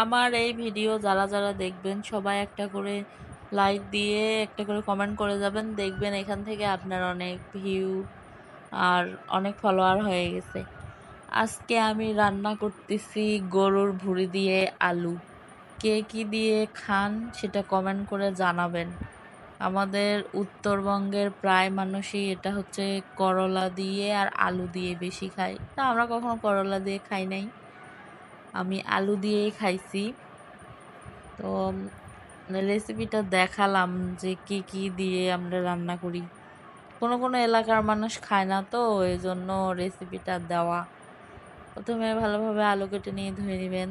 আমার এই ভিডিও যারা যারা দেখবেন সবাই একটা করে লাইক দিয়ে একটা করে কমেন্ট করে যাবেন, দেখবেন এখান থেকে আপনার অনেক ভিউ আর অনেক ফলোয়ার হয়ে গেছে। আজকে আমি রান্না করতেছি গরুর ভুঁড়ি দিয়ে আলু। কে কি দিয়ে খান সেটা কমেন্ট করে জানাবেন। আমাদের উত্তরবঙ্গের প্রায় মানুষই এটা হচ্ছে করলা দিয়ে আর আলু দিয়ে বেশি খায়। তা আমরা কখনো করলা দিয়ে খাই নাই, আমি আলু দিয়েই খাইছি। তো রেসিপিটা দেখালাম যে কি কি দিয়ে আমরা রান্না করি। কোনো কোনো এলাকার মানুষ খায় না, তো এই জন্য রেসিপিটা দেওয়া। প্রথমে ভালোভাবে আলু কেটে নিয়ে ধুয়ে নেবেন,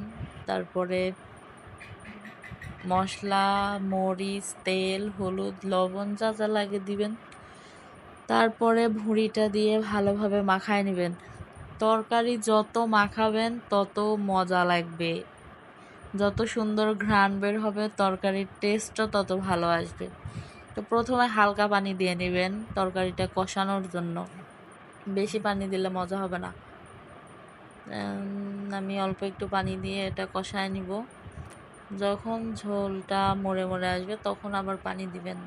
তারপরে মশলা, মরিচ, তেল, হলুদ, লবণ যা যা লাগে দিবেন। তারপরে ভুঁড়িটা দিয়ে ভালোভাবে মাখায় নেবেন। তরকারি যত মাখাবেন তত মজা লাগবে, যত সুন্দর ঘ্রাণ বের হবে তরকারির টেস্টও তত ভালো আসবে। তো প্রথমে হালকা পানি দিয়ে নেবেন তরকারিটা কষানোর জন্য, বেশি পানি দিলে মজা হবে না। আমি অল্প একটু পানি দিয়ে এটা কষায় নিব। যখন ঝোলটা মরে মরে আসবে তখন আবার পানি দিবেন,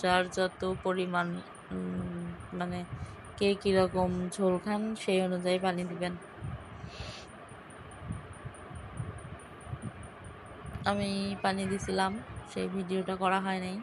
যার যত পরিমাণ, উম, মানে কে কীরকম ঝোল খান সেই অনুযায়ী পানি দিবেন। আমি পানি দিছিলাম, সেই ভিডিওটা করা হয় নাই।